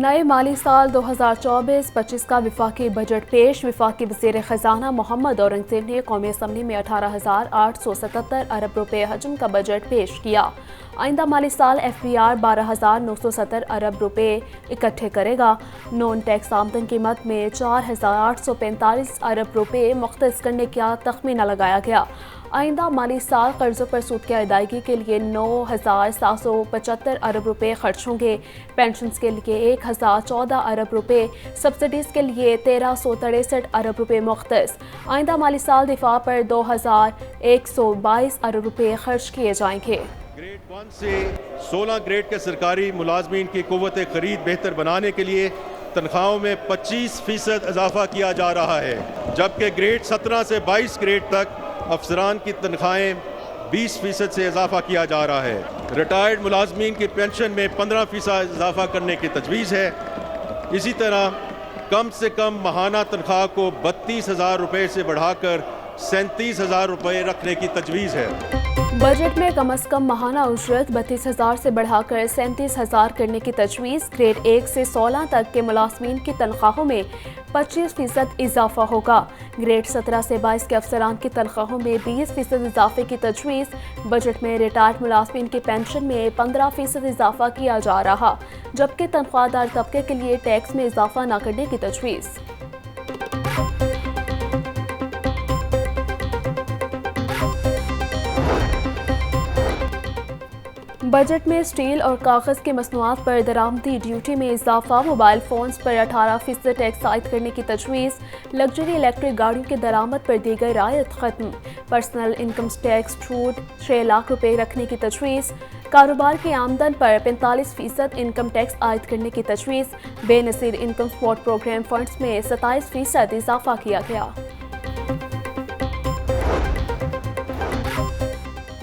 نئے مالی سال 2024-25 کا وفاقی بجٹ پیش۔ وفاقی وزیر خزانہ محمد اورنگزیب نے قومی اسمبلی میں 18,877 ارب روپے حجم کا بجٹ پیش کیا۔ آئندہ مالی سال ایف بی آر 12,970 ارب روپے اکٹھے کرے گا۔ نون ٹیکس آمدن کی مد میں 4,845 ارب روپے مختص کرنے کا تخمینہ لگایا گیا۔ آئندہ مالی سال قرضوں پر سود کی ادائیگی کے لیے 9,775 ارب روپے خرچ ہوں گے۔ پینشنز کے لیے 1,014 ارب روپے، سبسڈیز کے لیے 1,363 ارب روپے مختص۔ آئندہ مالی سال دفاع پر 2,122 ارب روپے خرچ کیے جائیں گے۔ گریڈ 1 سے 16 گریڈ کے سرکاری ملازمین کی قوت خرید بہتر بنانے کے لیے تنخواہوں میں 25% اضافہ کیا جا رہا ہے، جبکہ گریڈ 17 سے 22 گریڈ تک افسران کی تنخواہیں 20% سے اضافہ کیا جا رہا ہے۔ ریٹائرڈ ملازمین کی پینشن میں 15% اضافہ کرنے کی تجویز ہے۔ اسی طرح کم سے کم ماہانہ تنخواہ کو 32,000 روپے سے بڑھا کر 37,000 روپے رکھنے کی تجویز ہے۔ بجٹ میں کم از کم ماہانہ اجرت 32,000 سے بڑھا کر 37,000 کرنے کی تجویز۔ گریڈ 1 سے 16 تک کے ملازمین کی تنخواہوں میں 25% اضافہ ہوگا۔ گریڈ 17 سے 22 کے افسران کی تنخواہوں میں 20% اضافے کی تجویز۔ بجٹ میں ریٹائرڈ ملازمین کی پینشن میں 15% اضافہ کیا جا رہا، جبکہ تنخواہ دار طبقے کے لیے ٹیکس میں اضافہ نہ کرنے کی تجویز۔ بجٹ میں اسٹیل اور کاغذ کی مصنوعات پر درآمدی ڈیوٹی میں اضافہ۔ موبائل فونز پر 18% ٹیکس عائد کرنے کی تجویز۔ لگژری الیکٹرک گاڑیوں کی درآمد پر دی گئی رعایت ختم۔ پرسنل انکم ٹیکس چھوٹ 6 لاکھ روپے رکھنے کی تجویز۔ کاروبار کی آمدن پر 45% انکم ٹیکس عائد کرنے کی تجویز۔ بے نظیر انکم سپورٹ پروگرام فنڈز میں 27% اضافہ کیا گیا۔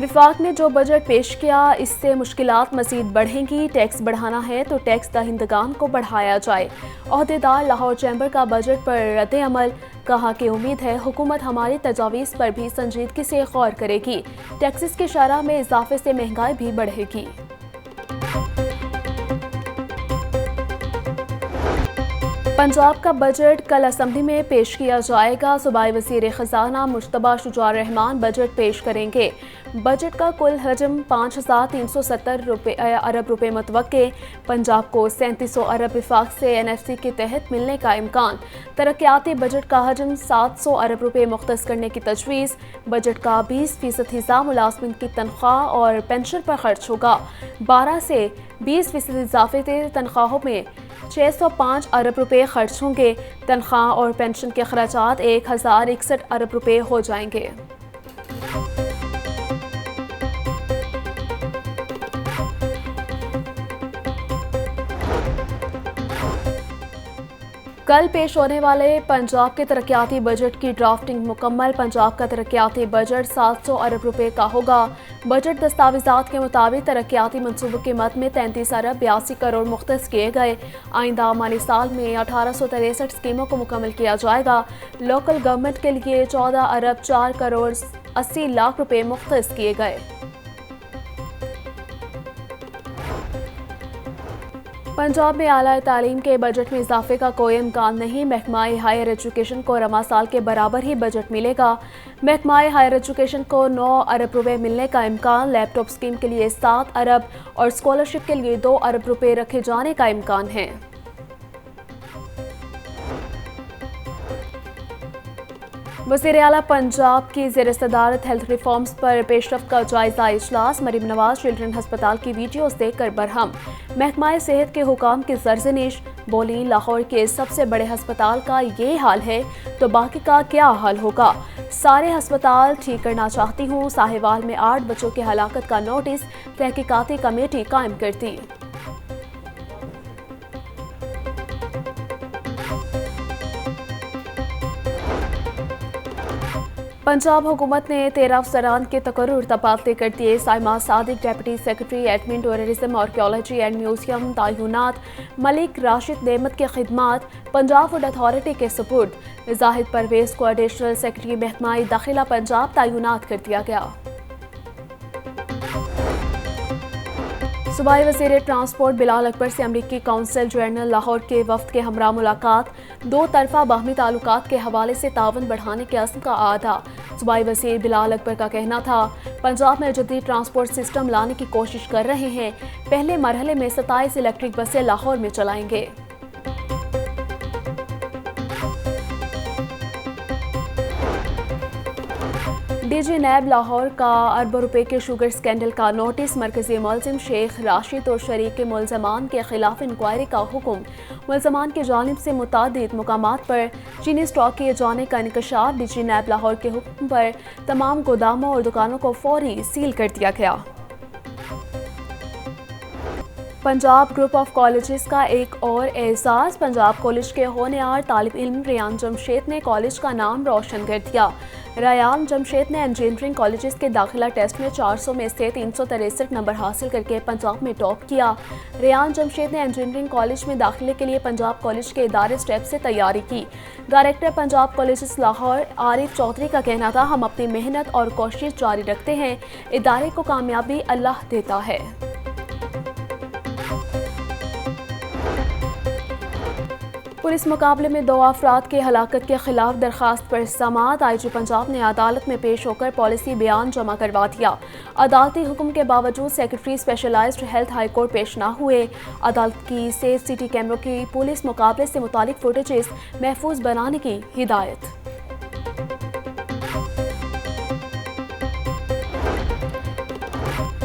وفاق نے جو بجٹ پیش کیا اس سے مشکلات مزید بڑھیں گی۔ ٹیکس بڑھانا ہے تو ٹیکس دہندگان کو بڑھایا جائے۔ عہدیدار لاہور چیمبر کا بجٹ پر رد عمل، کہا کہ امید ہے حکومت ہماری تجاویز پر بھی سنجیدگی سے غور کرے گی۔ ٹیکسز کی شرح میں اضافے سے مہنگائی بھی بڑھے گی۔ پنجاب کا بجٹ کل اسمبلی میں پیش کیا جائے گا۔ صوبائی وزیر خزانہ مجتبیٰ شجاع الرحمان بجٹ پیش کریں گے۔ بجٹ کا کل حجم 5,370 ارب روپے متوقع۔ پنجاب کو 3700 ارب وفاق سے NFC کے تحت ملنے کا امکان۔ ترقیاتی بجٹ کا حجم 700 ارب روپے مختص کرنے کی تجویز۔ بجٹ کا 20% حصہ ملازمین کی تنخواہ اور پینشن پر خرچ ہوگا۔ 12 سے 20% اضافے سے تنخواہوں میں 605 ارب روپے خرچ ہوں گے۔ تنخواہ اور پینشن کے اخراجات 1,061 ارب روپے ہو جائیں گے۔ کل پیش ہونے والے پنجاب کے ترقیاتی بجٹ کی ڈرافٹنگ مکمل۔ پنجاب کا ترقیاتی بجٹ 700 ارب روپے کا ہوگا۔ بجٹ دستاویزات کے مطابق ترقیاتی منصوبوں کی مد میں 33 ارب 82 کروڑ مختص کیے گئے۔ آئندہ مالی سال میں 1863 اسکیموں کو مکمل کیا جائے گا۔ لوکل گورنمنٹ کے لیے 14 ارب 4 کروڑ 80 لاکھ روپے مختص کیے گئے۔ پنجاب میں اعلیٰ تعلیم کے بجٹ میں اضافے کا کوئی امکان نہیں۔ محکمہ ہائر ایجوکیشن کو رواں سال کے برابر ہی بجٹ ملے گا۔ محکمہ ہائر ایجوکیشن کو 9 ارب روپے ملنے کا امکان۔ لیپ ٹاپ اسکیم کے لیے 7 ارب اور اسکالرشپ کے لیے 2 ارب روپے رکھے جانے کا امکان ہے۔ وزیر اعلیٰ پنجاب کی زیر صدارت ہیلتھ ریفارمز پر پیش رفت کا جائزہ اجلاس۔ مریم نواز چلڈرن ہسپتال کی ویڈیوز دیکھ کر برہم۔ محکمہ صحت کے حکام کی سرزنش، بولی لاہور کے سب سے بڑے ہسپتال کا یہ حال ہے تو باقی کا کیا حال ہوگا۔ سارے ہسپتال ٹھیک کرنا چاہتی ہوں۔ ساہیوال میں 8 بچوں کی ہلاکت کا نوٹس، تحقیقاتی کمیٹی قائم کرتی۔ پنجاب حکومت نے 13 افسران کے تقرر تبادلے کر دیے۔ Saima Sadiq deputy secretary admin tourism archaeology and museum تعینات۔ ملک راشد نعمت کی خدمات پنجاب فوڈ اتھارٹی کے سپرد۔ زاہد پرویز کو ایڈیشنل سیکرٹری محکمہ داخلہ پنجاب تعینات کر دیا گیا۔ صوبائی وزیر ٹرانسپورٹ بلال اکبر سے امریکی کونسل جنرل لاہور کے وفد کے ہمراہ ملاقات، دو طرفہ باہمی تعلقات کے حوالے سے تعاون بڑھانے کے عزم کا اعادہ۔ صوبائی وزیر بلال اکبر کا کہنا تھا، پنجاب میں جدید ٹرانسپورٹ سسٹم لانے کی کوشش کر رہے ہیں، پہلے مرحلے میں 27 الیکٹرک بسیں لاہور میں چلائیں گے۔ ڈی جی نیب لاہور کا اربوں روپے کے شوگر اسکینڈل کا نوٹس، مرکزی ملزم شیخ راشد اور شریک کے ملزمان کے خلاف انکوائری کا حکم۔ ملزمان کی جانب سے متعدد مقامات پر چینی اسٹاک کیے جانے کا انکشاف، ڈی جی نیب لاہور کے حکم پر تمام گوداموں اور دکانوں کو فوری سیل کر دیا گیا۔ پنجاب گروپ آف کالجز کا ایک اور اعزاز، پنجاب کالج کے ہونہار طالب علم ریان جمشید نے کالج کا نام روشن کر دیا۔ ریان جمشید نے انجینئرنگ کالجز کے داخلہ ٹیسٹ میں 400 میں سے 363 نمبر حاصل کر کے پنجاب میں ٹاپ کیا۔ ریان جمشید نے انجینئرنگ کالج میں داخلے کے لیے پنجاب کالج کے ادارے اسٹیپ سے تیاری کی۔ ڈائریکٹر پنجاب کالجز لاہور عارف چودھری کا کہنا تھا، ہم اپنی محنت اور کوشش جاری رکھتے ہیں، ادارے کو کامیابی اللہ دیتا ہے۔ پولیس مقابلے میں 2 افراد کی ہلاکت کے خلاف درخواست پر سماعت، آئی جی پنجاب نے عدالت میں پیش ہو کر پالیسی بیان جمع کروا دیا۔ عدالتی حکم کے باوجود secretary specialized health high court پیش نہ ہوئے۔ عدالت کی سیف سٹی کیمروں کی پولیس مقابلے سے متعلق فوٹیجز محفوظ بنانے کی ہدایت۔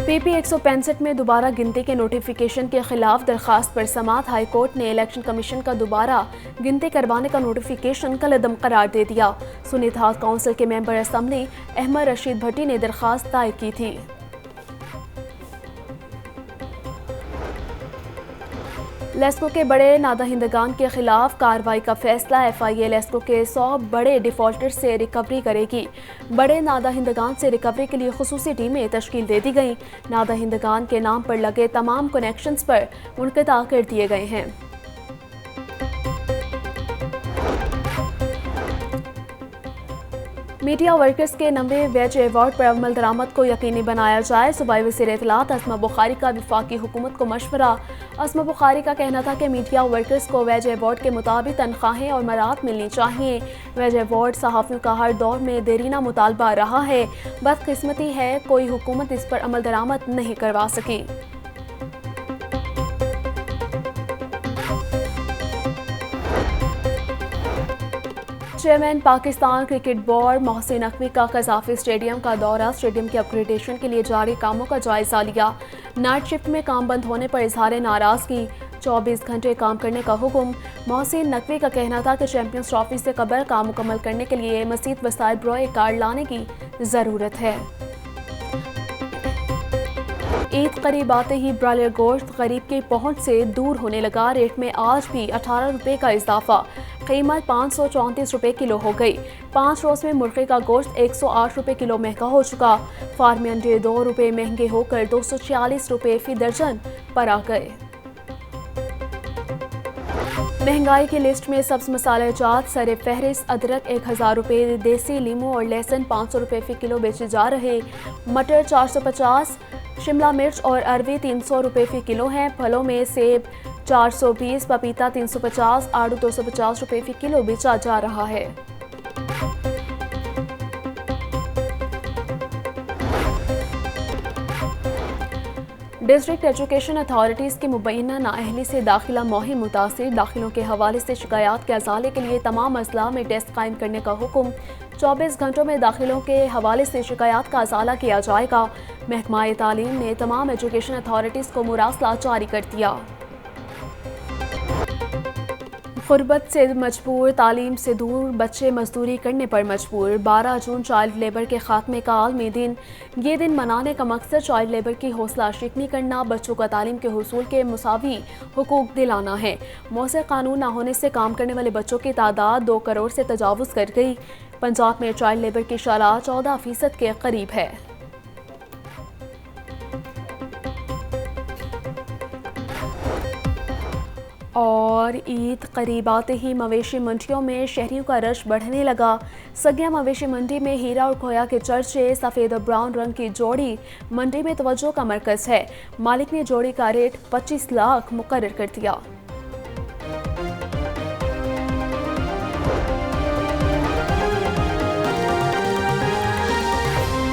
پی پی 165 میں دوبارہ گنتی کے نوٹیفیکیشن کے خلاف درخواست پر سماعت، ہائی کورٹ نے الیکشن کمیشن کا دوبارہ گنتی کروانے کا نوٹیفیکیشن کالعدم قرار دے دیا۔ سنی اتحاد کونسل کے ممبر اسمبلی احمد رشید بھٹی نے درخواست دائر کی تھی۔ لیسکو کے بڑے نادہندگان کے خلاف کارروائی کا فیصلہ، ایف آئی اے لیسکو کے 100 بڑے ڈیفالٹر سے ریکوری کرے گی۔ بڑے نادہندگان سے ریکوری کے لیے خصوصی ٹیمیں تشکیل دے دی گئیں۔ نادہندگان کے نام پر لگے تمام کنیکشنز پر منقطع کر دیے گئے ہیں۔ میڈیا ورکرز کے 90 ویج ایوارڈ پر عمل درآمد کو یقینی بنایا جائے، صوبائی وزیر اطلاعات اسما بخاری کا وفاقی حکومت کو مشورہ۔ اسما بخاری کا کہنا تھا کہ میڈیا ورکرز کو ویج ایوارڈ کے مطابق تنخواہیں اور مراعات ملنی چاہیے۔ ویج ایوارڈ صحافیوں کا ہر دور میں دیرینہ مطالبہ رہا ہے، بدقسمتی ہے کوئی حکومت اس پر عمل درآمد نہیں کروا سکی۔ Chairman Pakistan cricket board Mohsin Naqvi کا قذافی اسٹیڈیم کا دورہ، اسٹیڈیم کی اپ گریڈیشن کے لیے جاری کاموں کا جائزہ لیا۔ نائٹ شفٹ میں کام بند ہونے پر اظہار ناراضگی، 24 گھنٹے کام کرنے کا حکم۔ محسن نقوی کا کہنا تھا کہ چیمپئنز ٹرافی سے قبل کام مکمل کرنے کے لیے مزید وسائل بروئے کار لانے کی ضرورت ہے۔ عید قریب آتے ہی برائلر گوشت غریب کی پہنچ سے دور ہونے لگا، ریٹ میں آج بھی 18 روپے کا اضافہ، قیمت 534 روپے کلو ہو گئی۔ 5 روز میں مرغے کا گوشت 108 روپے کلو مہنگا ہو چکا۔ فارمی انڈے 2 روپے مہنگے ہو کر 246 روپے فی درجن پر آ گئے۔ مہنگائی کی لسٹ میں سبز مسالہ جات سر فہرست، ادرک 1000 روپے، دیسی لیموں اور لہسن 500 روپے فی کلو بیچے جا رہے، مٹر 450، شملہ مرچ اور اروی 300 روپے فی کلو ہیں۔ پھلوں میں سیب 420، پپیتا 350، آڑو 250 روپے فی کلو بیچا جا رہا ہے۔ ڈسٹرکٹ ایجوکیشن اتھارٹیز کی مبینہ نااہلی سے داخلہ مہم متاثر، داخلوں کے حوالے سے شکایات کے ازالے کے لیے تمام اضلاع میں ڈیسک قائم کرنے کا حکم۔ 24 گھنٹوں میں داخلوں کے حوالے سے شکایات کا ازالہ کیا جائے گا۔ محکمہ تعلیم نے تمام ایجوکیشن اتھارٹیز کو مراسلہ جاری کر دیا۔ غربت سے مجبور، تعلیم سے دور، بچے مزدوری کرنے پر مجبور۔ 12 جون چائلڈ لیبر کے خاتمے کا عالمی دن۔ یہ دن منانے کا مقصد چائلڈ لیبر کی حوصلہ شکنی کرنا، بچوں کا تعلیم کے حصول کے مساوی حقوق دلانا ہے۔ مؤثر قانون نہ ہونے سے کام کرنے والے بچوں کی تعداد 2 کروڑ سے تجاوز کر گئی۔ پنجاب میں چائلڈ لیبر کی شرح 14% کے قریب ہے۔ اور عید قریب آتے ہی مویشی منڈیوں میں شہریوں کا رش بڑھنے لگا۔ سگیا مویشی منڈی میں ہیرا اور کھویا کے چرچے، سفید اور براؤن رنگ کی جوڑی منڈی میں توجہ کا مرکز ہے۔ مالک نے جوڑی کا ریٹ 25 لاکھ مقرر کر دیا۔